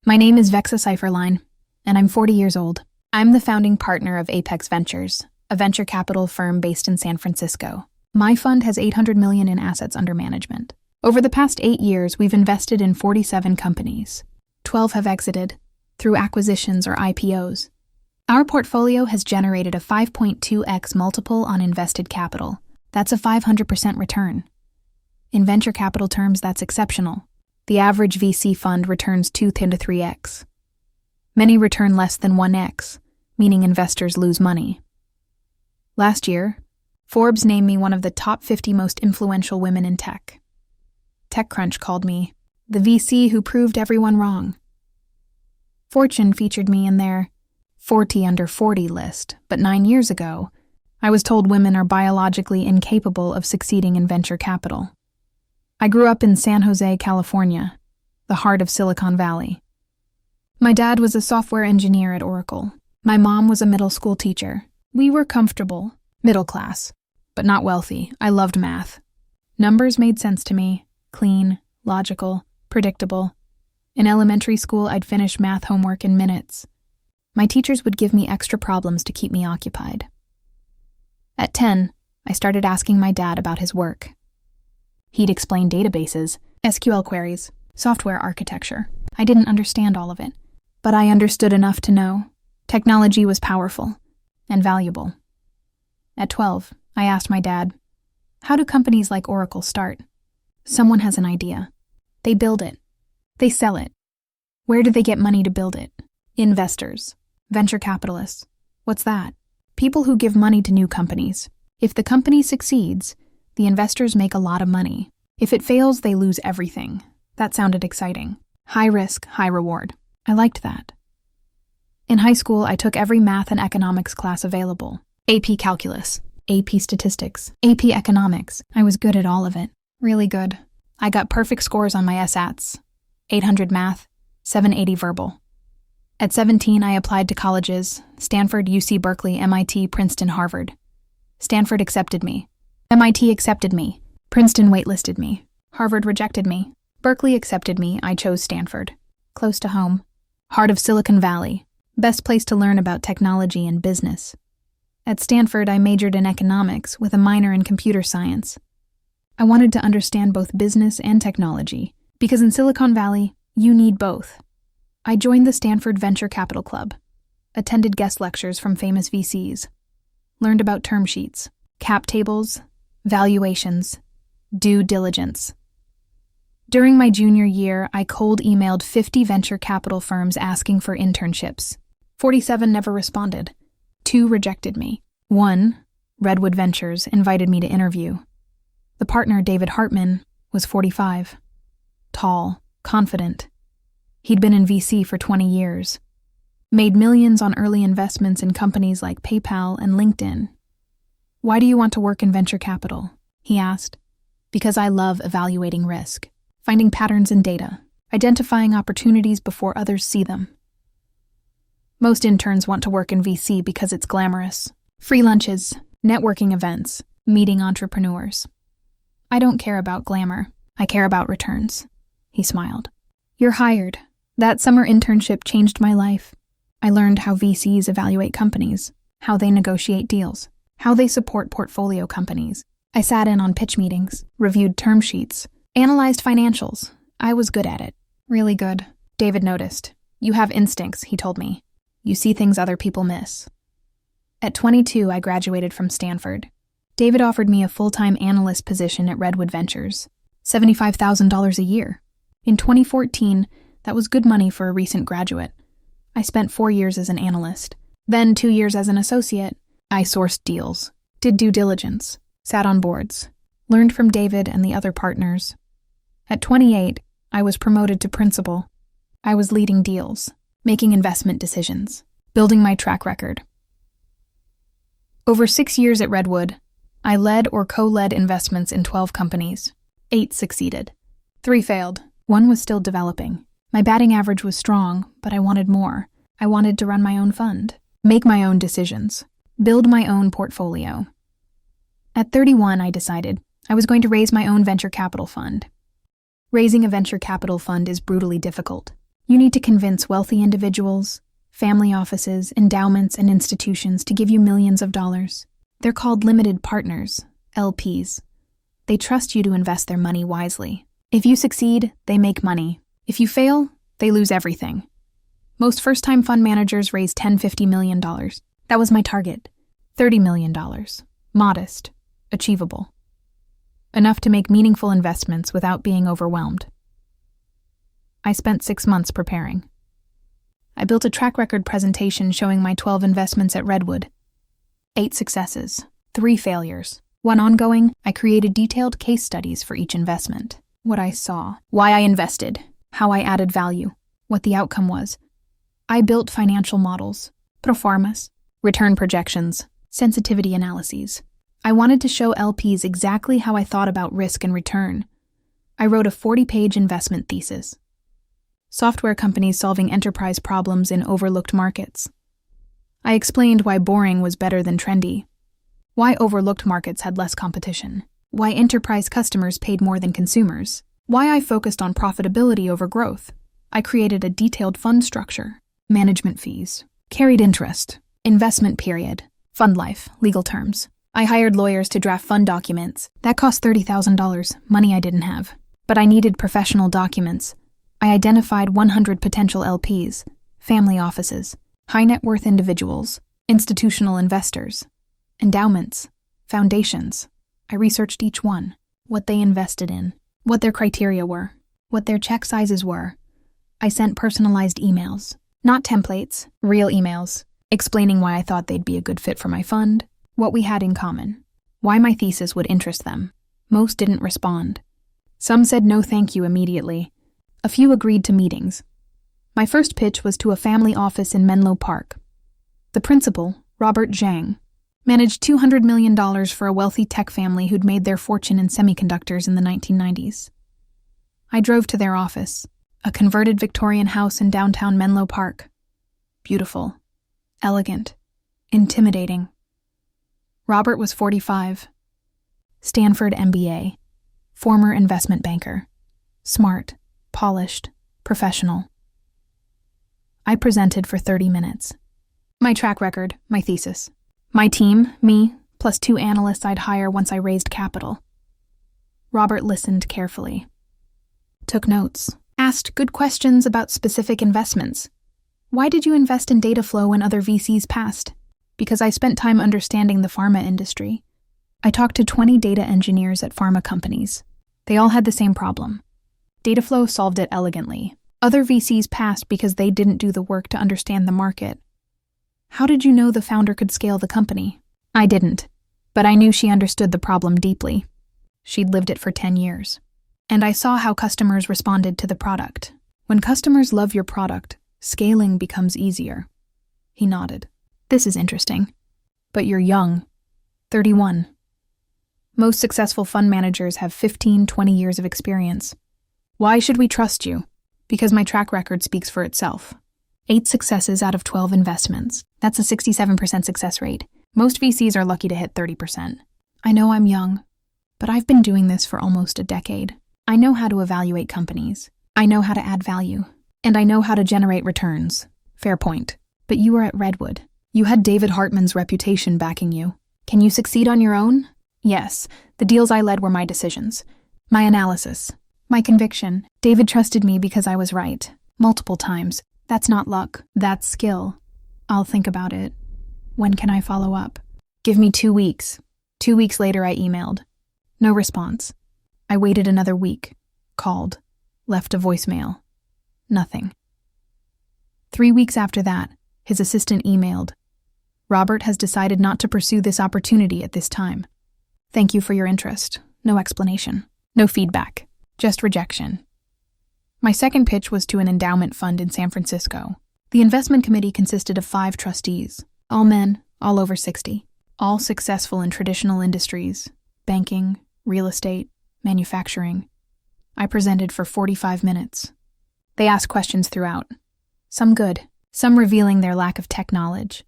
My name is Vexa Cypherline, and I'm 40 years old. I'm the founding partner of Apex Ventures, a venture capital firm based in San Francisco. My fund has $800 million in assets under management. Over the past 8 years, we've invested in 47 companies. 12 have exited through acquisitions or IPOs. Our portfolio has generated a 5.2x multiple on invested capital. That's a 500% return. In venture capital terms, that's exceptional. The average VC fund returns 2 to 3x. Many return less than 1x, meaning investors lose money. Last year, Forbes named me one of the top 50 most influential women in tech. TechCrunch called me the VC who proved everyone wrong. Fortune featured me in their 40 under 40 list, but 9 years ago, I was told women are biologically incapable of succeeding in venture capital. I grew up in San Jose, California, the heart of Silicon Valley. My dad was a software engineer at Oracle. My mom was a middle school teacher. We were comfortable, middle class, but not wealthy. I loved math. Numbers made sense to me, clean, logical, predictable. In elementary school, I'd finish math homework in minutes. My teachers would give me extra problems to keep me occupied. At 10, I started asking my dad about his work. He'd explain databases, SQL queries, software architecture. I didn't understand all of it, but I understood enough to know technology was powerful and valuable. At 12, I asked my dad, how do companies like Oracle start? Someone has an idea. They build it. They sell it. Where do they get money to build it? Investors. Venture capitalists. What's that? People who give money to new companies. If the company succeeds, the investors make a lot of money. If it fails, they lose everything. That sounded exciting. High risk, high reward. I liked that. In high school, I took every math and economics class available. AP Calculus, AP Statistics, AP Economics. I was good at all of it. Really good. I got perfect scores on my SATs. 800 math, 780 verbal. At 17, I applied to colleges: Stanford, UC Berkeley, MIT, Princeton, Harvard. Stanford accepted me. MIT accepted me. Princeton waitlisted me. Harvard rejected me. Berkeley accepted me. I chose Stanford. Close to home. Heart of Silicon Valley. Best place to learn about technology and business. At Stanford, I majored in economics with a minor in computer science. I wanted to understand both business and technology, because in Silicon Valley, you need both. I joined the Stanford Venture Capital Club, attended guest lectures from famous VCs, learned about term sheets, cap tables, valuations, due diligence. During my junior year, I cold emailed 50 venture capital firms asking for internships. 47 never responded. 2 rejected me. 1, Redwood Ventures, invited me to interview. The partner, David Hartman, was 45. Tall, confident. He'd been in VC for 20 years. Made millions on early investments in companies like PayPal and LinkedIn. Why do you want to work in venture capital? He asked. Because I love evaluating risk, finding patterns in data, identifying opportunities before others see them. Most interns want to work in VC because it's glamorous. Free lunches, networking events, meeting entrepreneurs. I don't care about glamour. I care about returns. He smiled. You're hired. That summer internship changed my life. I learned how VCs evaluate companies, how they negotiate deals, how they support portfolio companies. I sat in on pitch meetings, reviewed term sheets, analyzed financials. I was good at it. Really good. David noticed. You have instincts, he told me. You see things other people miss. At 22, I graduated from Stanford. David offered me a full-time analyst position at Redwood Ventures, $75,000 a year. In 2014, that was good money for a recent graduate. I spent 4 years as an analyst. Then 2 years as an associate. I sourced deals, did due diligence, sat on boards, learned from David and the other partners. At 28, I was promoted to principal. I was leading deals, making investment decisions, building my track record. Over 6 years at Redwood, I led or co-led investments in 12 companies. 8 succeeded. 3 failed. 1 was still developing. My batting average was strong, but I wanted more. I wanted to run my own fund, make my own decisions, build my own portfolio. At 31, I decided I was going to raise my own venture capital fund. Raising a venture capital fund is brutally difficult. You need to convince wealthy individuals, family offices, endowments, and institutions to give you millions of dollars. They're called limited partners, LPs. They trust you to invest their money wisely. If you succeed, they make money. If you fail, they lose everything. Most first-time fund managers raise $10–50 million. That was my target. $30 million. Modest. Achievable. Enough to make meaningful investments without being overwhelmed. I spent 6 months preparing. I built a track record presentation showing my 12 investments at Redwood. 8 successes, 3 failures. 1 ongoing. I created detailed case studies for each investment. What I saw, why I invested, how I added value, what the outcome was. I built financial models, pro formas, return projections, sensitivity analyses. I wanted to show LPs exactly how I thought about risk and return. I wrote a 40-page investment thesis. Software companies solving enterprise problems in overlooked markets. I explained why boring was better than trendy, why overlooked markets had less competition, why enterprise customers paid more than consumers, why I focused on profitability over growth. I created a detailed fund structure, management fees, carried interest, investment period, fund life, legal terms. I hired lawyers to draft fund documents. That cost $30,000, money I didn't have. But I needed professional documents. I identified 100 potential LPs, family offices, high net worth individuals, institutional investors, endowments, foundations. I researched each one, what they invested in, what their criteria were, what their check sizes were. I sent personalized emails, not templates, real emails, explaining why I thought they'd be a good fit for my fund, what we had in common, why my thesis would interest them. Most didn't respond. Some said no thank you immediately. A few agreed to meetings. My first pitch was to a family office in Menlo Park. The principal, Robert Zhang, managed $200 million for a wealthy tech family who'd made their fortune in semiconductors in the 1990s. I drove to their office, a converted Victorian house in downtown Menlo Park. Beautiful, elegant, intimidating. Robert was 45. Stanford MBA. Former investment banker. Smart, polished, professional. I presented for 30 minutes. My track record, my thesis. My team, me, plus 2 analysts I'd hire once I raised capital. Robert listened carefully. Took notes. Asked good questions about specific investments. Why did you invest in Dataflow when other VCs passed? Because I spent time understanding the pharma industry. I talked to 20 data engineers at pharma companies. They all had the same problem. Dataflow solved it elegantly. Other VCs passed because they didn't do the work to understand the market. How did you know the founder could scale the company? I didn't, but I knew she understood the problem deeply. She'd lived it for 10 years. And I saw how customers responded to the product. When customers love your product, scaling becomes easier. He nodded. This is interesting. But you're young. 31. Most successful fund managers have 15–20 years of experience. Why should we trust you? Because my track record speaks for itself. 8 successes out of 12 investments. That's a 67% success rate. Most VCs are lucky to hit 30%. I know I'm young, but I've been doing this for almost a decade. I know how to evaluate companies. I know how to add value. And I know how to generate returns. Fair point. But you were at Redwood. You had David Hartman's reputation backing you. Can you succeed on your own? Yes, the deals I led were my decisions. My analysis. My conviction. David trusted me because I was right. Multiple times. That's not luck. That's skill. I'll think about it. When can I follow up? Give me 2 weeks. 2 weeks later, I emailed. No response. I waited another week. Called. Left a voicemail. Nothing. 3 weeks after that, his assistant emailed. Robert has decided not to pursue this opportunity at this time. Thank you for your interest. No explanation. No feedback. Just rejection. My second pitch was to an endowment fund in San Francisco. The investment committee consisted of 5 trustees, all men, all over 60, all successful in traditional industries, banking, real estate, manufacturing. I presented for 45 minutes. They asked questions throughout. Some good, some revealing their lack of tech knowledge.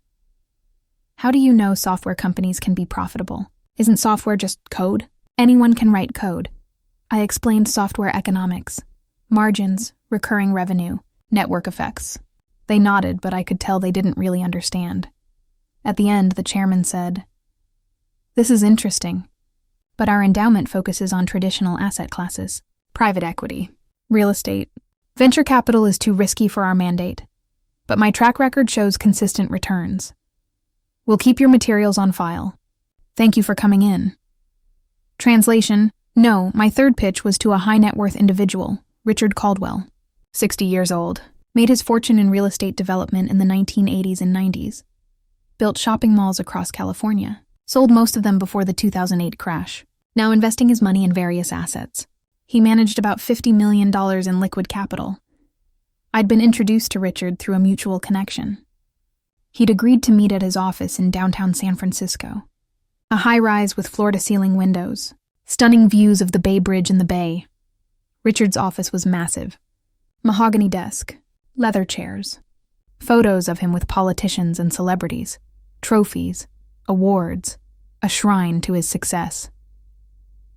How do you know software companies can be profitable? Isn't software just code? Anyone can write code. I explained software economics, margins, recurring revenue, Network effects. They nodded, but I could tell they didn't really understand. At the end, the chairman said, "This is interesting, but our endowment focuses on traditional asset classes. Private equity, real estate. Venture capital is too risky for our mandate, but my track record shows consistent returns. We'll keep your materials on file. Thank you for coming in." Translation: No, my third pitch was to a high net worth individual, Richard Caldwell, 60 years old, made his fortune in real estate development in the 1980s and 90s, built shopping malls across California, sold most of them before the 2008 crash, now investing his money in various assets. He managed about $50 million in liquid capital. I'd been introduced to Richard through a mutual connection. He'd agreed to meet at his office in downtown San Francisco, a high-rise with floor-to-ceiling windows, stunning views of the Bay Bridge and the Bay. Richard's office was massive. Mahogany desk, leather chairs, photos of him with politicians and celebrities, trophies, awards, a shrine to his success.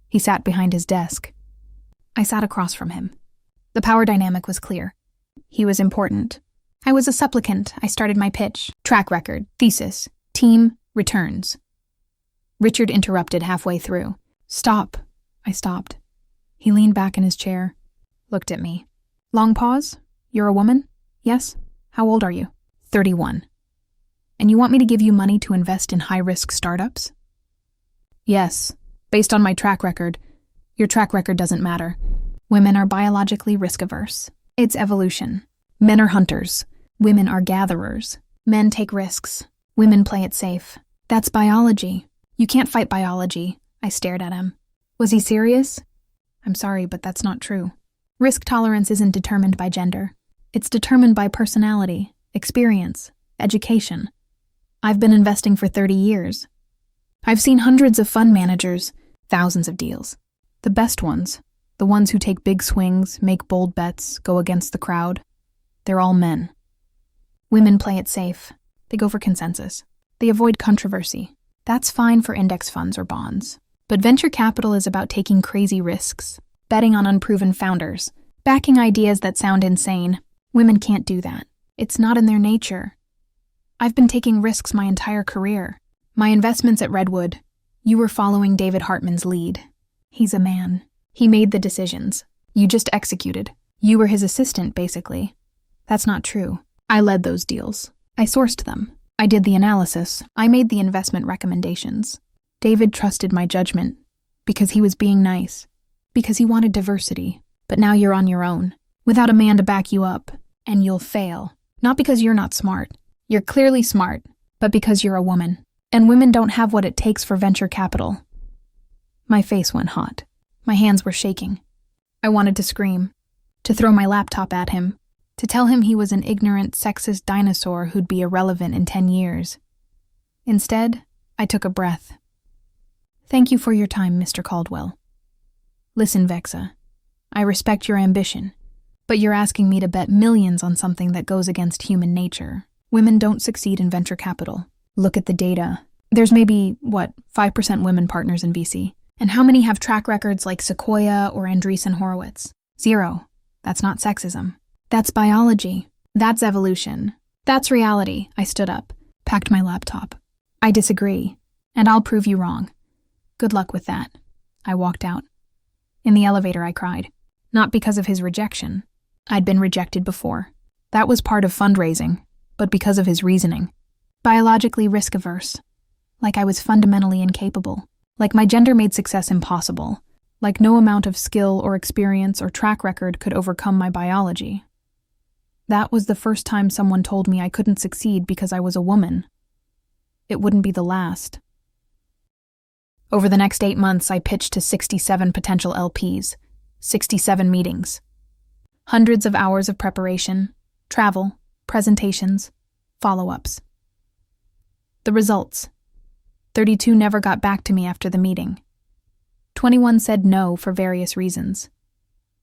He sat behind his desk. I sat across from him. The power dynamic was clear. He was important. I was a supplicant. I started my pitch. Track record, thesis, team, returns. Richard interrupted halfway through. "Stop." I stopped. He leaned back in his chair, looked at me. Long pause? "You're a woman?" "Yes." "How old are you?" 31. "And you want me to give you money to invest in high-risk startups?" "Yes. Based on my track record." "Your track record doesn't matter. Women are biologically risk-averse. It's evolution. Men are hunters. Women are gatherers. Men take risks. Women play it safe. That's biology. You can't fight biology." I stared at him. Was he serious? "I'm sorry, but that's not true. Risk tolerance isn't determined by gender. It's determined by personality, experience, education. I've been investing for 30 years. I've seen hundreds of fund managers, thousands of deals. The best ones, the ones who take big swings, make bold bets, go against the crowd, they're all men. Women play it safe. They go for consensus. They avoid controversy. That's fine for index funds or bonds. But venture capital is about taking crazy risks, betting on unproven founders, backing ideas that sound insane. Women can't do that. It's not in their nature. I've been taking risks my entire career. My investments at Redwood, you were following David Hartman's lead. He's a man. He made the decisions. You just executed. You were his assistant, basically. That's not true. I led those deals. I sourced them. I did the analysis. I made the investment recommendations. David trusted my judgment because he was being nice, because he wanted diversity. But now you're on your own, without a man to back you up, and you'll fail. Not because you're not smart. You're clearly smart, but because you're a woman. And women don't have what it takes for venture capital. My face went hot. My hands were shaking. I wanted to scream, to throw my laptop at him, to tell him he was an ignorant, sexist dinosaur who'd be irrelevant in 10 years. Instead, I took a breath. "Thank you for your time, Mr. Caldwell. Listen, Vexa, I respect your ambition, but you're asking me to bet millions on something that goes against human nature. Women don't succeed in venture capital. Look at the data. There's maybe, 5% women partners in VC. And how many have track records like Sequoia or Andreessen Horowitz? 0. That's not sexism. That's biology. That's evolution. That's reality." I stood up, packed my laptop. "I disagree, and I'll prove you wrong. Good luck with that." I walked out. In the elevator, I cried. Not because of his rejection. I'd been rejected before. That was part of fundraising, but because of his reasoning. Biologically risk-averse. Like I was fundamentally incapable. Like my gender made success impossible. Like no amount of skill or experience or track record could overcome my biology. That was the first time someone told me I couldn't succeed because I was a woman. It wouldn't be the last. Over the next 8 months, I pitched to 67 potential LPs, 67 meetings. Hundreds of hours of preparation, travel, presentations, follow-ups. The results. 32 never got back to me after the meeting. 21 said no for various reasons.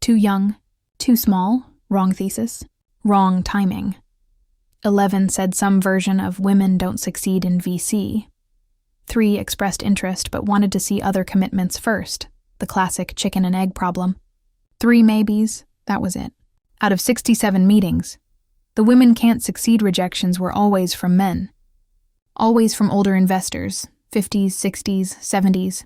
Too young, too small, wrong thesis, wrong timing. 11 said some version of women don't succeed in VC. 3 expressed interest but wanted to see other commitments first, the classic chicken and egg problem. 3 maybes, that was it. Out of 67 meetings, the women can't succeed rejections were always from men. Always from older investors, 50s, 60s, 70s.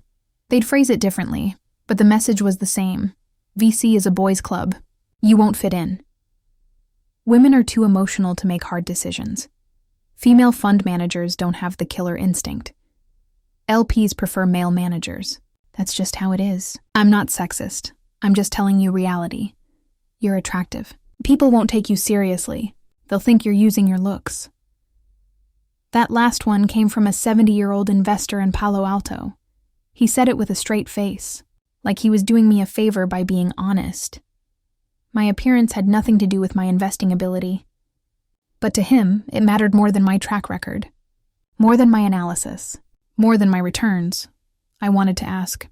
They'd phrase it differently, but the message was the same. VC is a boys' club. You won't fit in. Women are too emotional to make hard decisions. Female fund managers don't have the killer instinct. LPs prefer male managers. That's just how it is. I'm not sexist. I'm just telling you reality. You're attractive. People won't take you seriously. They'll think you're using your looks. That last one came from a 70-year-old investor in Palo Alto. He said it with a straight face, like he was doing me a favor by being honest. My appearance had nothing to do with my investing ability. But to him, it mattered more than my track record, more than my analysis, more than my returns. I wanted to ask,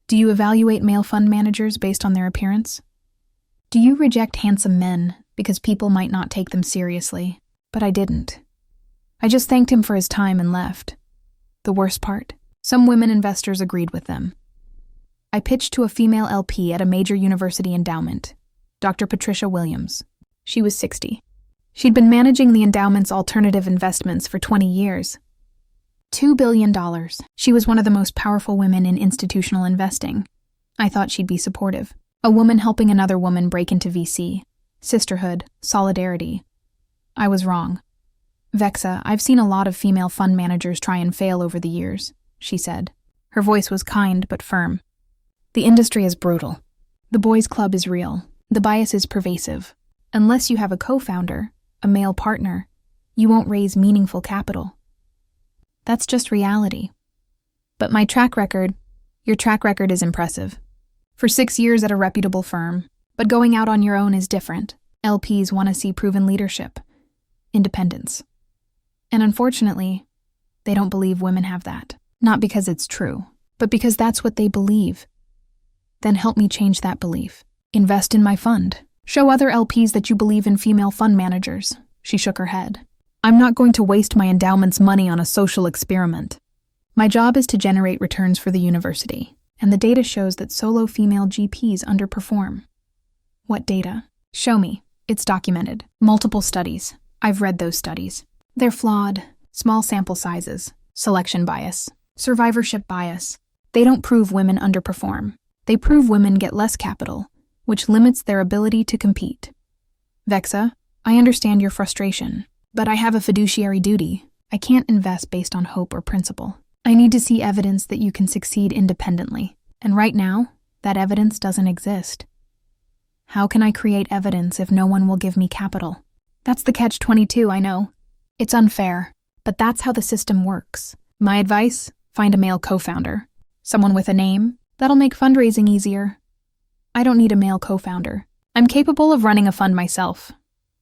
do you evaluate male fund managers based on their appearance? Do you reject handsome men because people might not take them seriously? But I didn't. I just thanked him for his time and left. The worst part, some women investors agreed with them. I pitched to a female LP at a major university endowment, Dr. Patricia Williams. She was 60. She'd been managing the endowment's alternative investments for 20 years. $2 billion. She was one of the most powerful women in institutional investing. I thought she'd be supportive. A woman helping another woman break into VC. Sisterhood, solidarity. I was wrong. Vexa, I've seen a lot of female fund managers try and fail over the years, she said. Her voice was kind but firm. The industry is brutal. The boys' club is real. The bias is pervasive. Unless you have a co-founder, a male partner, you won't raise meaningful capital. That's just reality. But my track record, your track record is impressive. For 6 years at a reputable firm, but going out on your own is different. LPs want to see proven leadership, independence. And unfortunately, they don't believe women have that. Not because it's true, but because that's what they believe. Then help me change that belief. Invest in my fund. Show other LPs that you believe in female fund managers. She shook her head. I'm not going to waste my endowment's money on a social experiment. My job is to generate returns for the university, and the data shows that solo female GPs underperform. What data? Show me. It's documented. Multiple studies. I've read those studies. They're flawed. Small sample sizes. Selection bias. Survivorship bias. They don't prove women underperform. They prove women get less capital, which limits their ability to compete. Vexa, I understand your frustration, but I have a fiduciary duty. I can't invest based on hope or principle. I need to see evidence that you can succeed independently, and right now, that evidence doesn't exist. How can I create evidence if no one will give me capital? That's the catch-22, I know. It's unfair, but that's how the system works. My advice? Find a male co-founder. Someone with a name. That'll make fundraising easier. I don't need a male co-founder. I'm capable of running a fund myself.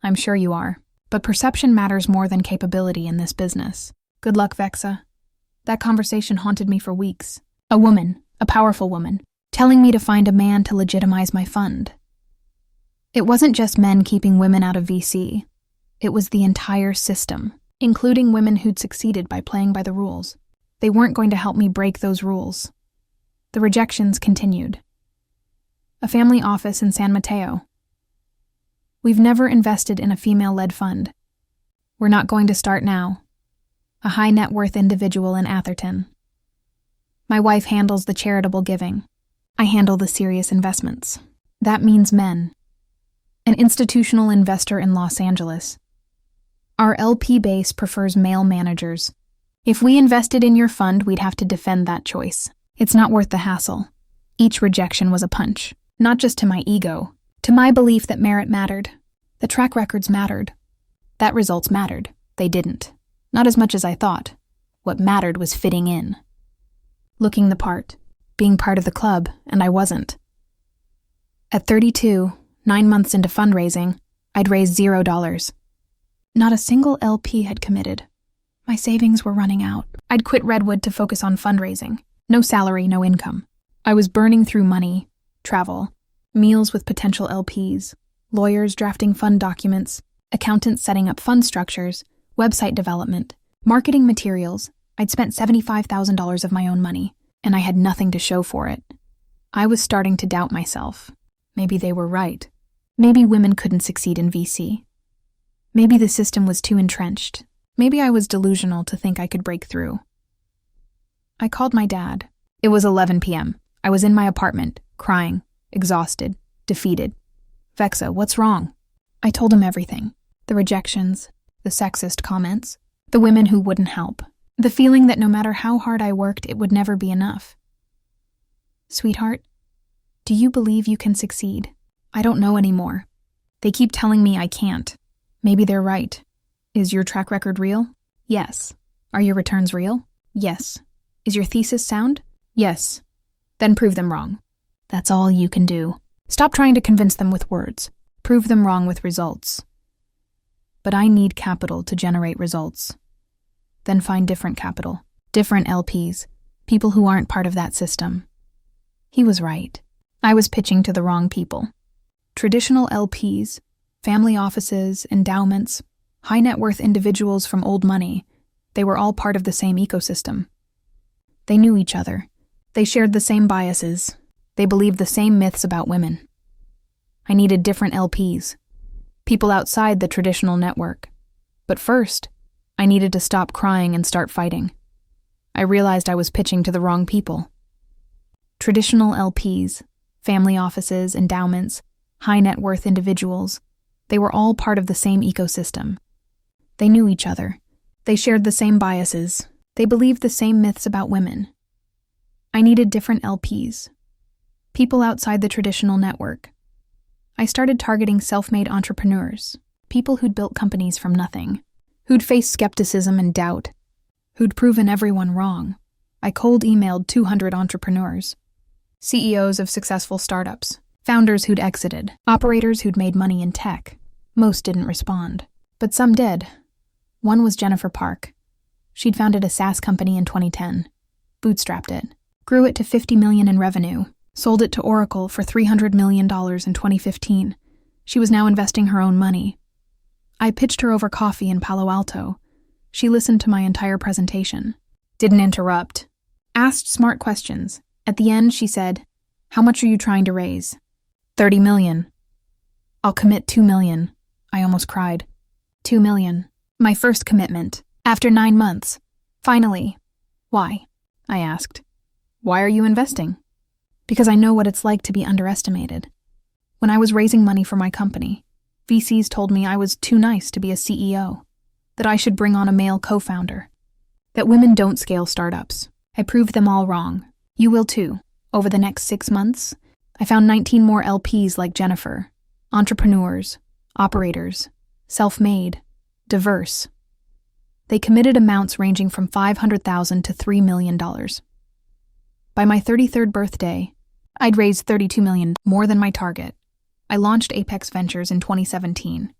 I'm sure you are. But perception matters more than capability in this business. Good luck, Vexa. That conversation haunted me for weeks. A woman, a powerful woman, telling me to find a man to legitimize my fund. It wasn't just men keeping women out of VC. It was the entire system, including women who'd succeeded by playing by the rules. They weren't going to help me break those rules. The rejections continued. A family office in San Mateo. We've never invested in a female-led fund. We're not going to start now. A high-net-worth individual in Atherton. My wife handles the charitable giving. I handle the serious investments. That means men. An institutional investor in Los Angeles. Our LP base prefers male managers. If we invested in your fund, we'd have to defend that choice. It's not worth the hassle. Each rejection was a punch, not just to my ego, to my belief that merit mattered. The track records mattered. That results mattered. They didn't. Not as much as I thought. What mattered was fitting in. Looking the part, being part of the club, and I wasn't. At 32, 9 months into fundraising, I'd raised $0. Not a single LP had committed. My savings were running out. I'd quit Redwood to focus on fundraising. No salary, no income. I was burning through money, travel, meals with potential LPs, lawyers drafting fund documents, accountants setting up fund structures, website development, marketing materials. I'd spent $75,000 of my own money, and I had nothing to show for it. I was starting to doubt myself. Maybe they were right. Maybe women couldn't succeed in VC. Maybe the system was too entrenched. Maybe I was delusional to think I could break through. I called my dad. It was 11 p.m. I was in my apartment, crying, exhausted, defeated. Vexa, what's wrong? I told him everything. The rejections, the sexist comments, the women who wouldn't help, the feeling that no matter how hard I worked, it would never be enough. Sweetheart, do you believe you can succeed? I don't know anymore. They keep telling me I can't. Maybe they're right. Is your track record real? Yes. Are your returns real? Yes. Is your thesis sound? Yes. Then prove them wrong. That's all you can do. Stop trying to convince them with words. Prove them wrong with results. But I need capital to generate results. Then find different capital, different LPs, people who aren't part of that system. He was right. I was pitching to the wrong people. Traditional LPs, family offices, endowments, high net worth individuals from old money, they were all part of the same ecosystem. They knew each other. They shared the same biases. They believed the same myths about women. I needed different LPs, people outside the traditional network. But first, I needed to stop crying and start fighting. I realized I was pitching to the wrong people. Traditional LPs, family offices, endowments, high net worth individuals, they were all part of the same ecosystem. They knew each other. They shared the same biases. They believed the same myths about women. I needed different LPs, people outside the traditional network. I started targeting self-made entrepreneurs, people who'd built companies from nothing, who'd faced skepticism and doubt, who'd proven everyone wrong. I cold emailed 200 entrepreneurs, CEOs of successful startups, founders who'd exited, operators who'd made money in tech. Most didn't respond, but some did. One was Jennifer Park. She'd founded a SaaS company in 2010, bootstrapped it, grew it to $50 million in revenue, sold it to Oracle for $300 million in 2015. She was now investing her own money. I pitched her over coffee in Palo Alto. She listened to my entire presentation, didn't interrupt, asked smart questions. At the end, she said, "How much are you trying to raise?" $30 million. "I'll commit $2 million. I almost cried. $2 million. My first commitment. After 9 months. Finally. "Why?" I asked. "Why are you investing?" "Because I know what it's like to be underestimated. When I was raising money for my company, VCs told me I was too nice to be a CEO, that I should bring on a male co-founder, that women don't scale startups. I proved them all wrong. You will too. Over the next 6 months, I found 19 more LPs like Jennifer, entrepreneurs, operators, self-made, diverse. They committed amounts ranging from $500,000 to $3 million. By my 33rd birthday, I'd raised $32 million, more than my target. I launched Apex Ventures in 2017.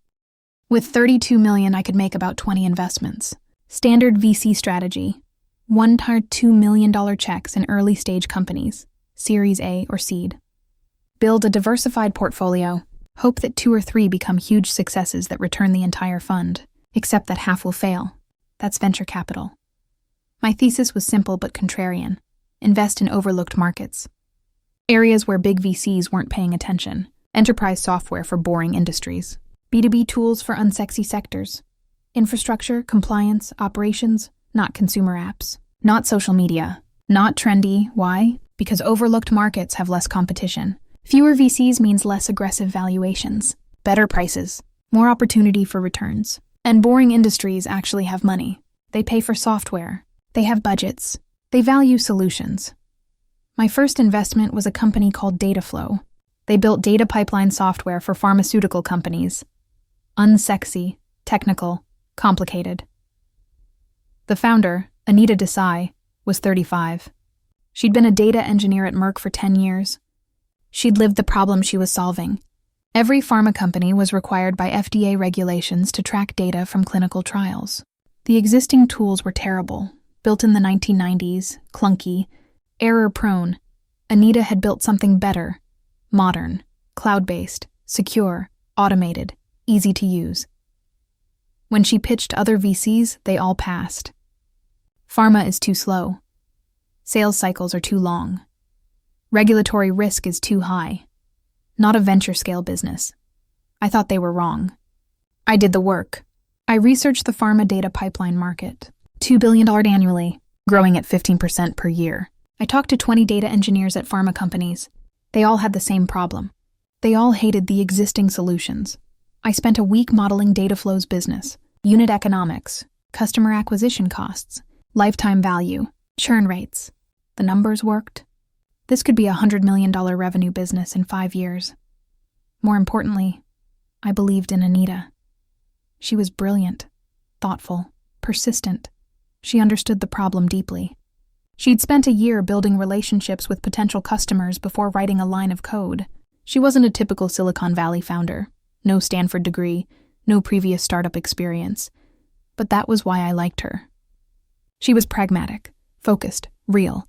With $32 million, I could make about 20 investments. Standard VC strategy: one-time $2 million checks in early-stage companies, Series A or seed. Build a diversified portfolio. Hope that 2 or 3 become huge successes that return the entire fund, except that half will fail. That's venture capital. My thesis was simple but contrarian. Invest in overlooked markets. Areas where big VCs weren't paying attention. Enterprise software for boring industries. B2B tools for unsexy sectors. Infrastructure, compliance, operations, not consumer apps. Not social media. Not trendy. Why? Because overlooked markets have less competition. Fewer VCs means less aggressive valuations, better prices, more opportunity for returns. And boring industries actually have money. They pay for software. They have budgets. They value solutions. My first investment was a company called Dataflow. They built data pipeline software for pharmaceutical companies. Unsexy, technical, complicated. The founder, Anita Desai, was 35. She'd been a data engineer at Merck for 10 years. She'd lived the problem she was solving. Every pharma company was required by FDA regulations to track data from clinical trials. The existing tools were terrible, built in the 1990s, clunky, error-prone. Anita had built something better, modern, cloud-based, secure, automated, easy to use. When she pitched other VCs, they all passed. Pharma is too slow. Sales cycles are too long. Regulatory risk is too high. Not a venture scale business. I thought they were wrong. I did the work. I researched the pharma data pipeline market, $2 billion annually, growing at 15% per year. I talked to 20 data engineers at pharma companies. They all had the same problem. They all hated the existing solutions. I spent a week modeling data flow's business, unit economics, customer acquisition costs, lifetime value, churn rates. The numbers worked. This could be a $100 million revenue business in 5 years. More importantly, I believed in Anita. She was brilliant, thoughtful, persistent. She understood the problem deeply. She'd spent a year building relationships with potential customers before writing a line of code. She wasn't a typical Silicon Valley founder. No Stanford degree, no previous startup experience. But that was why I liked her. She was pragmatic, focused, real.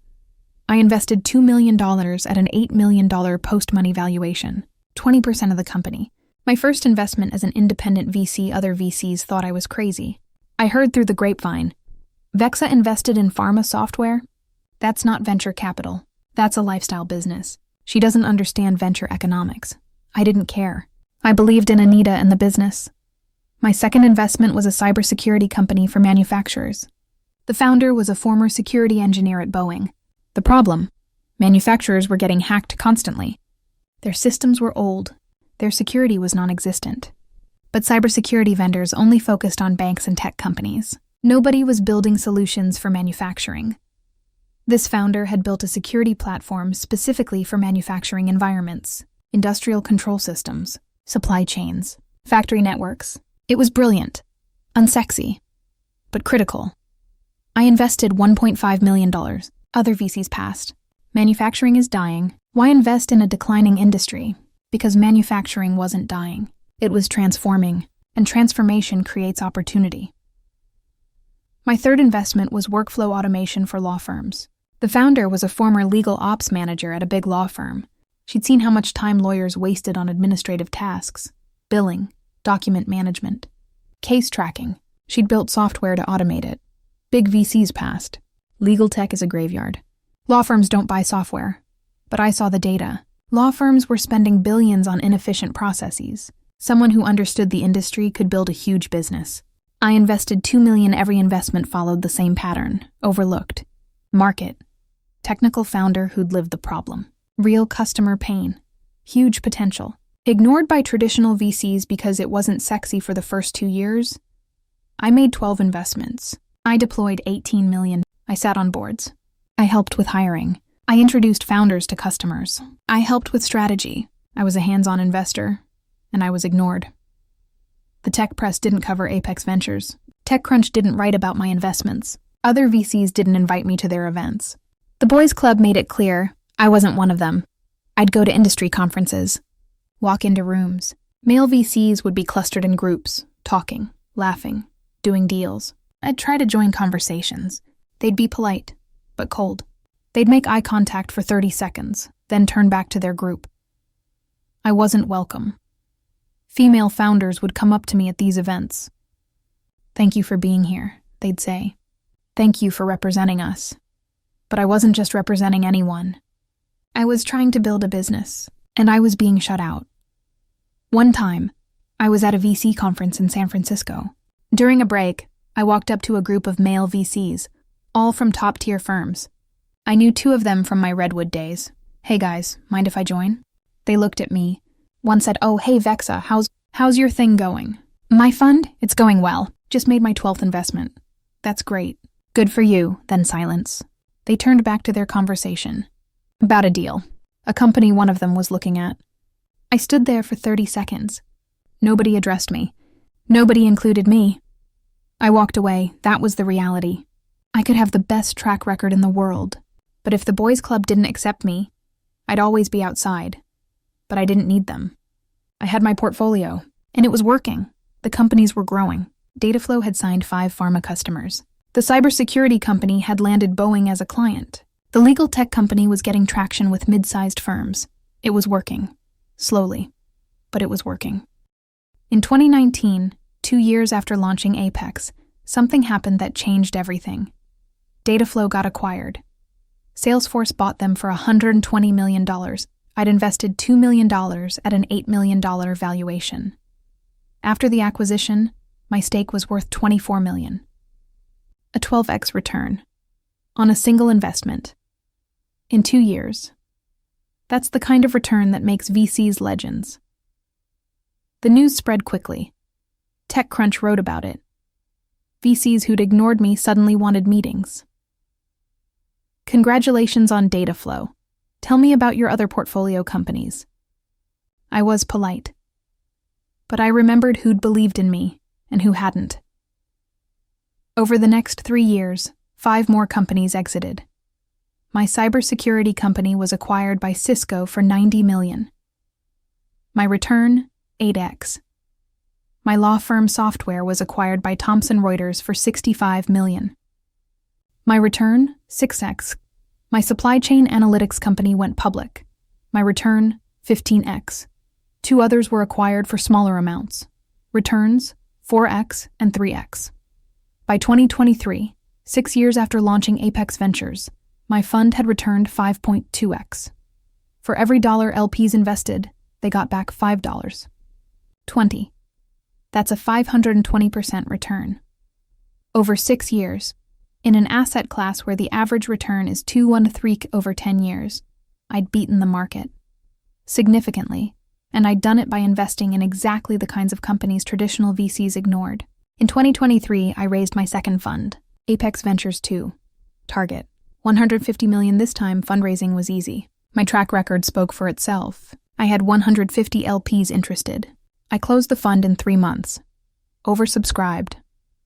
I invested $2 million at an $8 million post-money valuation, 20% of the company. My first investment as an independent VC, other VCs thought I was crazy. I heard through the grapevine. Vexa invested in pharma software? That's not venture capital. That's a lifestyle business. She doesn't understand venture economics. I didn't care. I believed in Anita and the business. My second investment was a cybersecurity company for manufacturers. The founder was a former security engineer at Boeing. The problem? Manufacturers were getting hacked constantly. Their systems were old. Their security was non-existent. But cybersecurity vendors only focused on banks and tech companies. Nobody was building solutions for manufacturing. This founder had built a security platform specifically for manufacturing environments, industrial control systems, supply chains, factory networks. It was brilliant, unsexy, but critical. I invested $1.5 million. Other VCs passed. Manufacturing is dying. Why invest in a declining industry? Because manufacturing wasn't dying. It was transforming, and transformation creates opportunity. My third investment was workflow automation for law firms. The founder was a former legal ops manager at a big law firm. She'd seen how much time lawyers wasted on administrative tasks, billing, document management, case tracking. She'd built software to automate it. Big VCs passed. Legal tech is a graveyard. Law firms don't buy software. But I saw the data. Law firms were spending billions on inefficient processes. Someone who understood the industry could build a huge business. I invested $2 million. Every investment followed the same pattern. Overlooked. Market. Technical founder who'd lived the problem. Real customer pain. Huge potential. Ignored by traditional VCs because it wasn't sexy for the first 2 years. I made 12 investments. I deployed $18 million. I sat on boards. I helped with hiring. I introduced founders to customers. I helped with strategy. I was a hands-on investor, and I was ignored. The tech press didn't cover Apex Ventures. TechCrunch didn't write about my investments. Other VCs didn't invite me to their events. The Boys Club made it clear I wasn't one of them. I'd go to industry conferences, walk into rooms. Male VCs would be clustered in groups, talking, laughing, doing deals. I'd try to join conversations. They'd be polite, but cold. They'd make eye contact for 30 seconds, then turn back to their group. I wasn't welcome. Female founders would come up to me at these events. "Thank you for being here," they'd say. "Thank you for representing us." But I wasn't just representing anyone. I was trying to build a business, and I was being shut out. One time, I was at a VC conference in San Francisco. During a break, I walked up to a group of male VCs, all from top-tier firms. I knew 2 of them from my Redwood days. "Hey guys, mind if I join?" They looked at me. One said, "Oh, hey Vexa, how's your thing going?" "My fund? It's going well. Just made my 12th investment." "That's great." "Good for you." Then silence. They turned back to their conversation. About a deal. A company one of them was looking at. I stood there for 30 seconds. Nobody addressed me. Nobody included me. I walked away. That was the reality. I could have the best track record in the world, but if the boys' club didn't accept me, I'd always be outside. But I didn't need them. I had my portfolio, and it was working. The companies were growing. Dataflow had signed 5 pharma customers. The cybersecurity company had landed Boeing as a client. The legal tech company was getting traction with mid-sized firms. It was working. Slowly. But it was working. In 2019, 2 years after launching Apex, something happened that changed everything. Dataflow got acquired. Salesforce bought them for $120 million. I'd invested $2 million at an $8 million valuation. After the acquisition, my stake was worth $24 million. A 12x return on a single investment. In 2 years. That's the kind of return that makes VCs legends. The news spread quickly. TechCrunch wrote about it. VCs who'd ignored me suddenly wanted meetings. Congratulations on data flow. Tell me about your other portfolio companies. I was polite. But I remembered who'd believed in me and who hadn't. Over the next 3 years, 5 more companies exited. My cybersecurity company was acquired by Cisco for $90 million. My return, 8x. My law firm software was acquired by Thomson Reuters for $65 million. My return, 6x. My supply chain analytics company went public. My return, 15x. 2 others were acquired for smaller amounts. Returns, 4x and 3x. By 2023, 6 years after launching Apex Ventures, my fund had returned 5.2x. For every dollar LPs invested, they got back $5. 20. That's a 520% return. Over 6 years, in an asset class where the average return is 213 over 10 years, I'd beaten the market. Significantly, and I'd done it by investing in exactly the kinds of companies traditional VCs ignored. In 2023, I raised my second fund, Apex Ventures 2. Target, $150 million. This time, fundraising was easy. My track record spoke for itself. I had 150 LPs interested. I closed the fund in 3 months. Oversubscribed.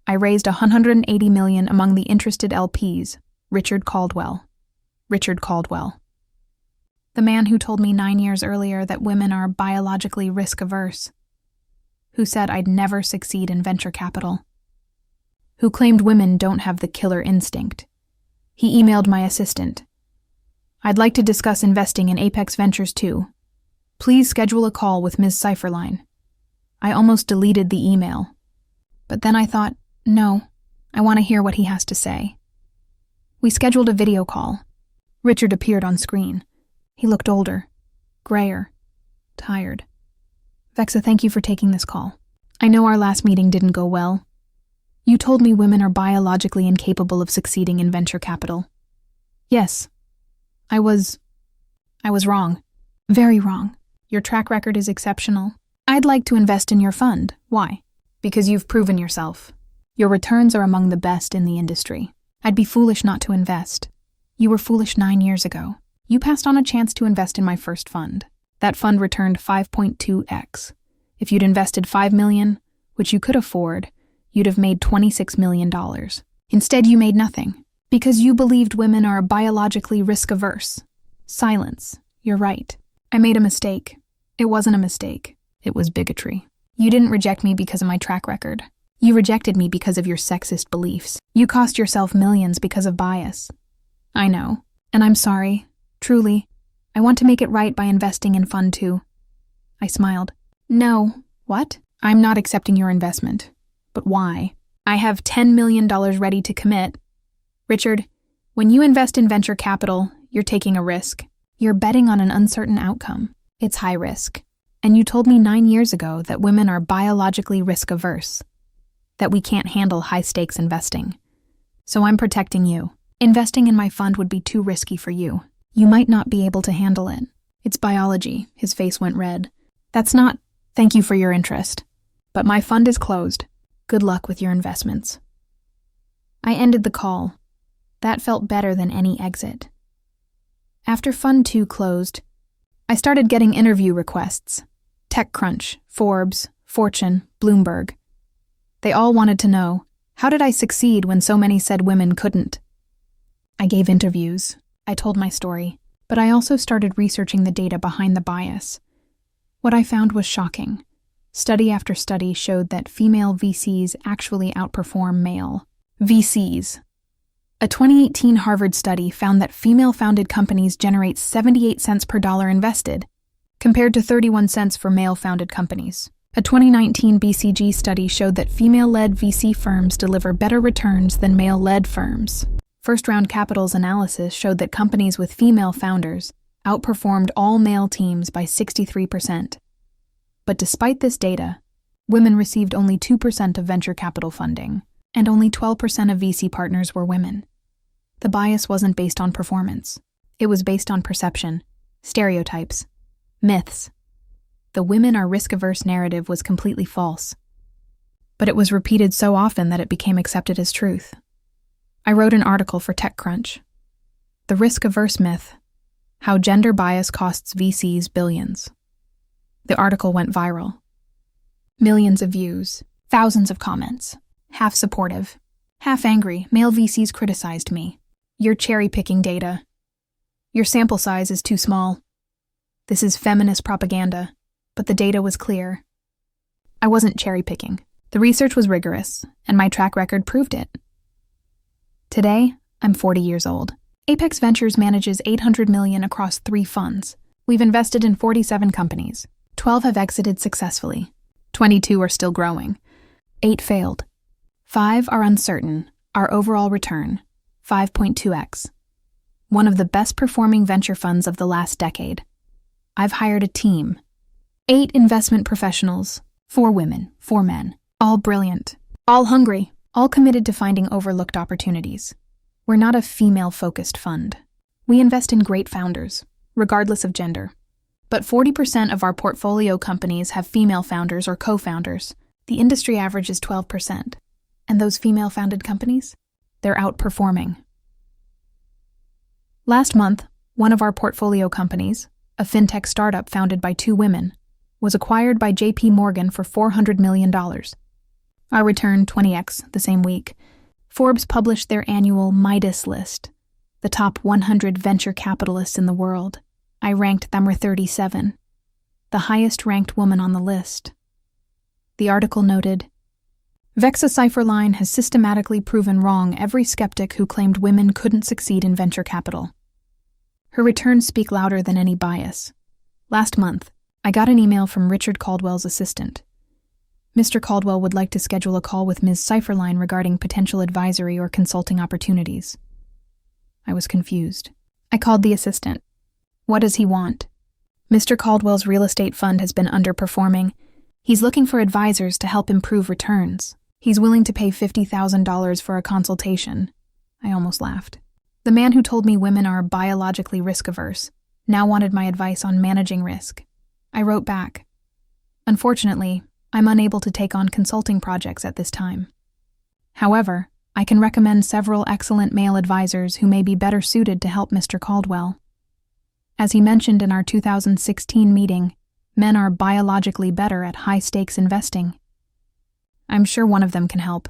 I raised $180 million among the interested LPs. Richard Caldwell. Richard Caldwell. The man who told me 9 years earlier that women are biologically risk-averse. Who said I'd never succeed in venture capital. Who claimed women don't have the killer instinct. He emailed my assistant. I'd like to discuss investing in Apex Ventures 2. Please schedule a call with Ms. Cypherline. I almost deleted the email. But then I thought, no, I want to hear what he has to say. We scheduled a video call. Richard appeared on screen. He looked older, grayer, tired. Vexa, thank you for taking this call. I know our last meeting didn't go well. You told me women are biologically incapable of succeeding in venture capital. Yes, I was wrong. Very wrong. Your track record is exceptional. I'd like to invest in your fund. Why? Because you've proven yourself. Your returns are among the best in the industry. I'd be foolish not to invest. You were foolish 9 years ago. You passed on a chance to invest in my first fund. That fund returned 5.2x. If you'd invested $5 million, which you could afford, you'd have made $26 million. Instead, you made nothing. Because you believed women are biologically risk-averse. Silence. You're right. I made a mistake. It wasn't a mistake. It was bigotry. You didn't reject me because of my track record. You rejected me because of your sexist beliefs. You cost yourself millions because of bias. I know. And I'm sorry. Truly. I want to make it right by investing in Fund 2. I smiled. No. What? I'm not accepting your investment. But why? I have $10 million ready to commit. Richard, when you invest in venture capital, you're taking a risk. You're betting on an uncertain outcome. It's high risk. And you told me 9 years ago that women are biologically risk-averse, that we can't handle high-stakes investing. So I'm protecting you. Investing in my fund would be too risky for you. You might not be able to handle it. It's biology. His face went red. That's not... Thank you for your interest. But my fund is closed. Good luck with your investments. I ended the call. That felt better than any exit. After Fund 2 closed, I started getting interview requests. TechCrunch, Forbes, Fortune, Bloomberg. They all wanted to know, how did I succeed when so many said women couldn't? I gave interviews. I told my story. But I also started researching the data behind the bias. What I found was shocking. Study after study showed that female VCs actually outperform male VCs. A 2018 Harvard study found that female-founded companies generate 78 cents per dollar invested, compared to 31 cents for male-founded companies. A 2019 BCG study showed that female-led VC firms deliver better returns than male-led firms. First-round capital's analysis showed that companies with female founders outperformed all male teams by 63%. But despite this data, Women received only 2% of venture capital funding, and only 12% of VC partners were women. The bias wasn't based on performance. It was based on perception, stereotypes, myths. The women are risk-averse narrative was completely false. But it was repeated so often that it became accepted as truth. I wrote an article for TechCrunch. The risk-averse myth: how gender bias costs VCs billions. The article went viral. Millions of views, thousands of comments, half supportive, half angry. Male VCs criticized me. You're cherry-picking data. Your sample size is too small. This is feminist propaganda, but the data was clear. I wasn't cherry-picking. The research was rigorous, and my track record proved it. Today, I'm 40 years old. Apex Ventures manages $800 million across 3 funds. We've invested in 47 companies. 12 have exited successfully. 22 are still growing. 8 failed. 5 are uncertain. Our overall return, 5.2x. One of the best performing venture funds of the last decade. I've hired a team. 8 investment professionals, 4 women, 4 men. All brilliant, all hungry, all committed to finding overlooked opportunities. We're not a female-focused fund. We invest in great founders, regardless of gender. But 40% of our portfolio companies have female founders or co-founders. The industry average is 12%. And those female-founded companies? They're outperforming. Last month, one of our portfolio companies, a fintech startup founded by 2 women, was acquired by JP Morgan for $400 million. Our return 20x the same week. Forbes published their annual Midas List, the top 100 venture capitalists in the world. I ranked number 37, the highest-ranked woman on the list. The article noted, Vexa Cypherline has systematically proven wrong every skeptic who claimed women couldn't succeed in venture capital. Her returns speak louder than any bias. Last month, I got an email from Richard Caldwell's assistant. Mr. Caldwell would like to schedule a call with Ms. Cypherline regarding potential advisory or consulting opportunities. I was confused. I called the assistant. What does he want? Mr. Caldwell's real estate fund has been underperforming. He's looking for advisors to help improve returns. He's willing to pay $50,000 for a consultation. I almost laughed. The man who told me women are biologically risk-averse now wanted my advice on managing risk. I wrote back. Unfortunately, I'm unable to take on consulting projects at this time. However, I can recommend several excellent male advisors who may be better suited to help Mr. Caldwell. As he mentioned in our 2016 meeting, men are biologically better at high-stakes investing. I'm sure one of them can help.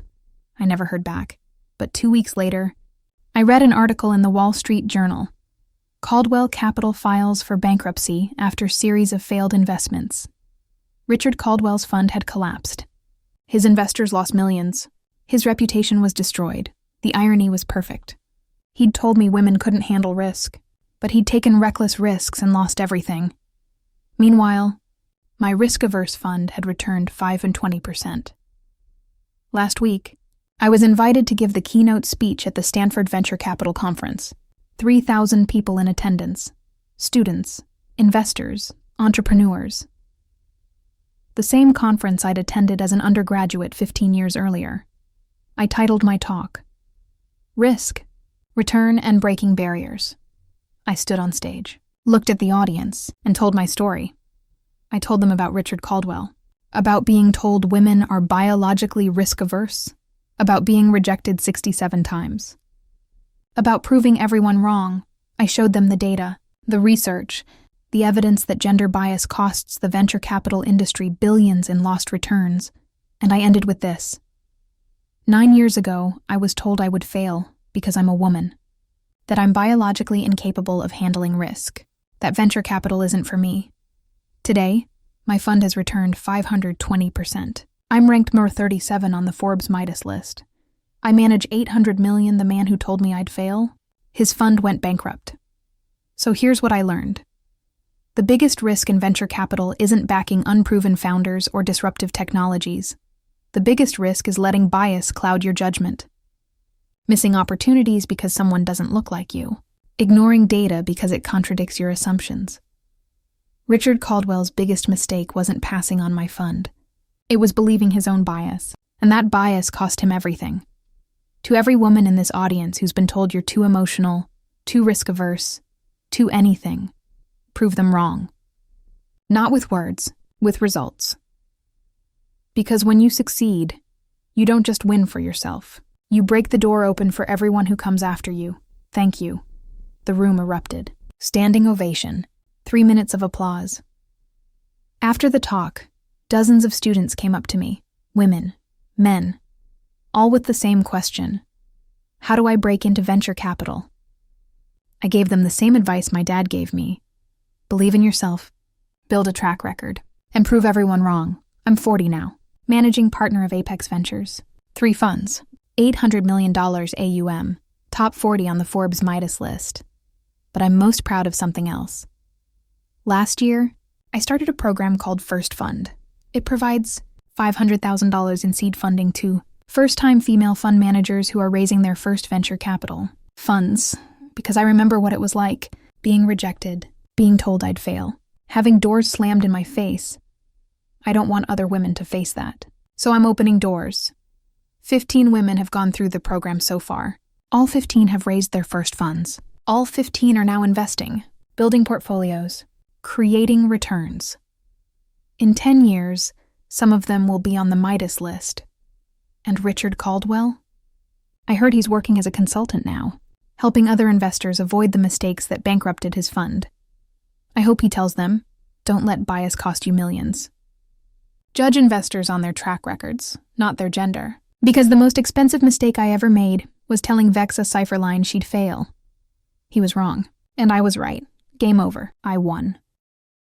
I never heard back. But 2 weeks later, I read an article in the Wall Street Journal. Caldwell Capital files for bankruptcy after series of failed investments. Richard Caldwell's fund had collapsed. His investors lost millions. His reputation was destroyed. The irony was perfect. He'd told me women couldn't handle risk, but he'd taken reckless risks and lost everything. Meanwhile, my risk-averse fund had returned 5 and 20%. Last week, I was invited to give the keynote speech at the Stanford Venture Capital Conference. 3,000 people in attendance. Students, investors, entrepreneurs. The same conference I'd attended as an undergraduate 15 years earlier. I titled my talk, Risk, Return, and Breaking Barriers. I stood on stage, looked at the audience, and told my story. I told them about Richard Caldwell, about being told women are biologically risk-averse, about being rejected 67 times. About proving everyone wrong, I showed them the data, the research, the evidence that gender bias costs the venture capital industry billions in lost returns, and I ended with this. 9 years ago, I was told I would fail because I'm a woman, that I'm biologically incapable of handling risk, that venture capital isn't for me. Today, my fund has returned 520%. I'm ranked number 37 on the Forbes Midas List. I manage $800 million. The man who told me I'd fail, his fund went bankrupt. So here's what I learned. The biggest risk in venture capital isn't backing unproven founders or disruptive technologies. The biggest risk is letting bias cloud your judgment. Missing opportunities because someone doesn't look like you. Ignoring data because it contradicts your assumptions. Richard Caldwell's biggest mistake wasn't passing on my fund. It was believing his own bias, and that bias cost him everything. To every woman in this audience who's been told you're too emotional, too risk-averse, too anything, prove them wrong. Not with words, with results. Because when you succeed, you don't just win for yourself. You break the door open for everyone who comes after you. Thank you. The room erupted. Standing ovation. 3 minutes of applause. After the talk, dozens of students came up to me. Women, men, all with the same question. How do I break into venture capital? I gave them the same advice my dad gave me. Believe in yourself, build a track record, and prove everyone wrong. I'm 40 now, managing partner of Apex Ventures. 3 funds, $800 million AUM, top 40 on the Forbes Midas List. But I'm most proud of something else. Last year, I started a program called First Fund. It provides $500,000 in seed funding to first-time female fund managers who are raising their first venture capital. Funds, because I remember what it was like, being rejected, being told I'd fail, having doors slammed in my face. I don't want other women to face that. So I'm opening doors. 15 women have gone through the program so far. All 15 have raised their first funds. All 15 are now investing, building portfolios, creating returns. In 10 years, some of them will be on the Midas list. And Richard Caldwell? I heard he's working as a consultant now, helping other investors avoid the mistakes that bankrupted his fund. I hope he tells them, don't let bias cost you millions. Judge investors on their track records, not their gender. Because the most expensive mistake I ever made was telling Vexa Cypherline she'd fail. He was wrong, and I was right. Game over. I won.